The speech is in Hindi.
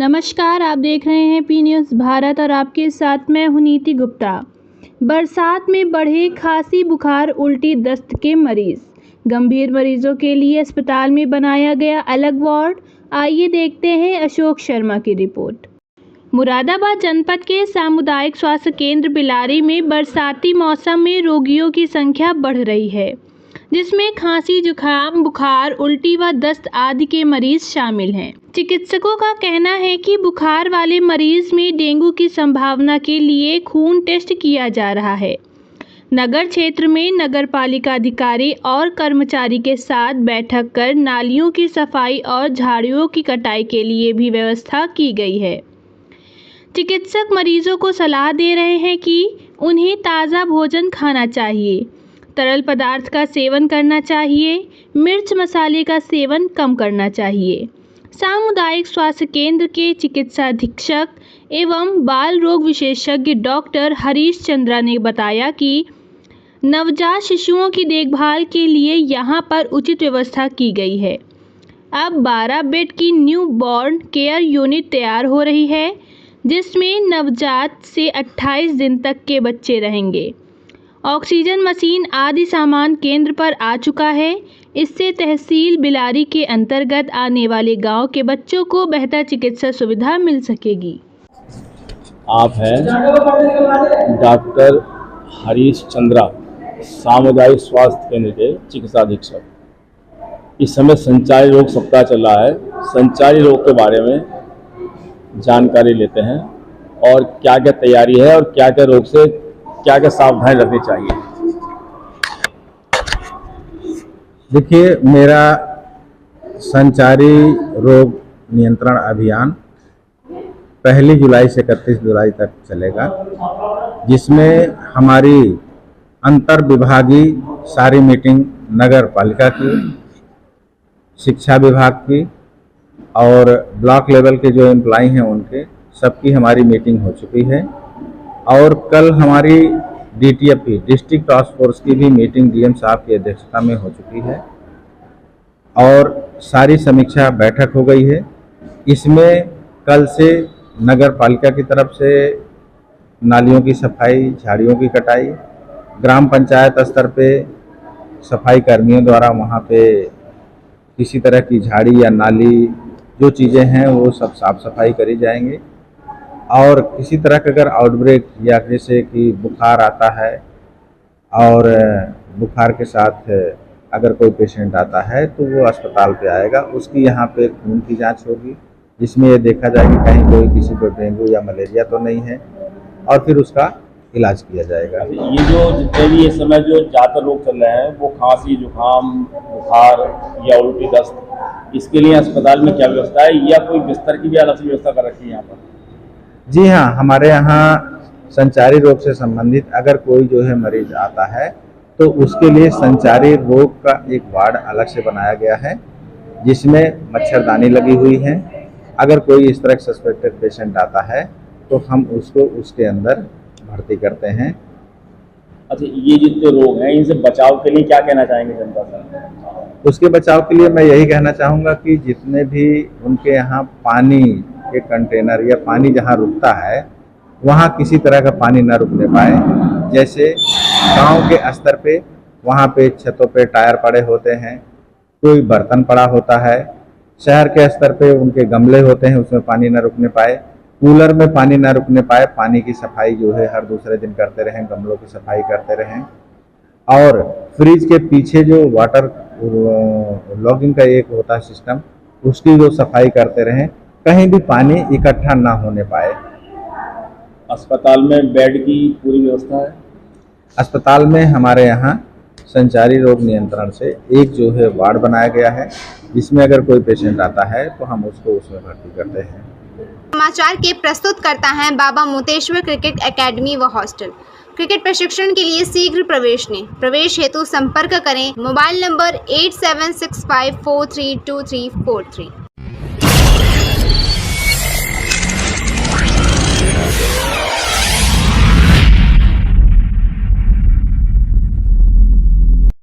नमस्कार, आप देख रहे हैं पी न्यूज़ भारत और आपके साथ मैं हूं नीति गुप्ता। बरसात में बढ़े खांसी, बुखार, उल्टी, दस्त के मरीज। गंभीर मरीजों के लिए अस्पताल में बनाया गया अलग वार्ड। आइए देखते हैं अशोक शर्मा की रिपोर्ट। मुरादाबाद जनपद के सामुदायिक स्वास्थ्य केंद्र बिलारी में बरसाती मौसम में रोगियों की संख्या बढ़ रही है, जिसमें खांसी, जुकाम, बुखार, उल्टी व दस्त आदि के मरीज शामिल हैं। चिकित्सकों का कहना है कि बुखार वाले मरीज में डेंगू की संभावना के लिए खून टेस्ट किया जा रहा है। नगर क्षेत्र में नगर पालिका अधिकारी और कर्मचारी के साथ बैठक कर नालियों की सफाई और झाड़ियों की कटाई के लिए भी व्यवस्था की गई है। चिकित्सक मरीजों को सलाह दे रहे हैं कि उन्हें ताज़ा भोजन खाना चाहिए, तरल पदार्थ का सेवन करना चाहिए, मिर्च मसाले का सेवन कम करना चाहिए। सामुदायिक स्वास्थ्य केंद्र के चिकित्सा अधीक्षक एवं बाल रोग विशेषज्ञ डॉक्टर हरीश चंद्रा ने बताया कि नवजात शिशुओं की देखभाल के लिए यहां पर उचित व्यवस्था की गई है। अब 12 बेड की न्यू बॉर्न केयर यूनिट तैयार हो रही है, जिसमें नवजात से 28 दिन तक के बच्चे रहेंगे। ऑक्सीजन मशीन आदि सामान केंद्र पर आ चुका है। इससे तहसील बिलारी के अंतर्गत आने वाले गांव के बच्चों को बेहतर चिकित्सा सुविधा मिल सकेगी। आप हैं डॉक्टर हरीश चंद्रा, सामुदायिक स्वास्थ्य केंद्र के चिकित्सा अधीक्षक। इस समय संचारी रोग सप्ताह चल रहा है। संचारी रोग के बारे में जानकारी लेते हैं और क्या क्या तैयारी है और क्या क्या रोग से क्या क्या सावधानी रखनी चाहिए। देखिए, मेरा संचारी रोग नियंत्रण अभियान 1 जुलाई से 31 जुलाई तक चलेगा, जिसमें हमारी अंतर विभागीय सारी मीटिंग नगर पालिका की, शिक्षा विभाग की और ब्लॉक लेवल के जो एम्प्लॉय हैं उनके सबकी हमारी मीटिंग हो चुकी है। और कल हमारी DTF की डिस्ट्रिक्ट टास्क फोर्स की भी मीटिंग DM साहब की अध्यक्षता में हो चुकी है और सारी समीक्षा बैठक हो गई है। इसमें कल से नगर पालिका की तरफ से नालियों की सफाई, झाड़ियों की कटाई, ग्राम पंचायत स्तर पे सफाई कर्मियों द्वारा वहाँ पे किसी तरह की झाड़ी या नाली जो चीज़ें हैं वो सब साफ सफाई करी जाएंगी। और किसी तरह का अगर आउटब्रेक या जैसे कि बुखार आता है और बुखार के साथ अगर कोई पेशेंट आता है तो वो अस्पताल पे आएगा, उसकी यहाँ पे खून की जांच होगी, जिसमें ये देखा जाएगा कहीं कोई किसी को डेंगू या मलेरिया तो नहीं है और फिर उसका इलाज किया जाएगा। ये जो जितने भी इस समय जो ज़्यादातर रोग चल रहे हैं वो खांसी, जुकाम, बुखार या उल्टी, दस्त, इसके लिए अस्पताल में क्या व्यवस्था है या कोई बिस्तर की भी अलग से व्यवस्था कर रखी है यहाँ पर? जी हाँ, हमारे यहाँ संचारी रोग से संबंधित अगर कोई जो है मरीज आता है तो उसके लिए संचारी रोग का एक वार्ड अलग से बनाया गया है, जिसमें मच्छरदानी लगी हुई है। अगर कोई इस तरह सस्पेक्टेड पेशेंट आता है तो हम उसको उसके अंदर भर्ती करते हैं। अच्छा, ये जितने रोग हैं इनसे बचाव के लिए क्या कहना चाहेंगे जनता से? उसके बचाव के लिए मैं यही कहना चाहूँगा कि जितने भी उनके यहाँ पानी के कंटेनर या पानी जहाँ रुकता है वहाँ किसी तरह का पानी न रुकने पाए। जैसे गांव के स्तर पे वहाँ पे छतों पे टायर पड़े होते हैं, कोई बर्तन पड़ा होता है। शहर के स्तर पे उनके गमले होते हैं, उसमें पानी न रुकने पाए, कूलर में पानी न रुकने पाए। पानी की सफाई जो है हर दूसरे दिन करते रहें, गमलों की सफाई करते रहें। और फ्रिज के पीछे जो वाटर लॉगिंग का एक होता है सिस्टम, उसकी जो सफाई करते रहें, कहीं भी पानी इकट्ठा ना होने पाए। अस्पताल में बेड की पूरी व्यवस्था है? अस्पताल में हमारे यहाँ संचारी रोग नियंत्रण से एक जो है वार्ड बनाया गया है, जिसमें अगर कोई पेशेंट आता है तो हम उसको उसमें भर्ती करते हैं। समाचार के प्रस्तुत करता है बाबा मोतेश्वर क्रिकेट एकेडमी व हॉस्टल। क्रिकेट प्रशिक्षण के लिए शीघ्र प्रवेश लें। प्रवेश हेतु संपर्क करें मोबाइल नंबर 8765432343।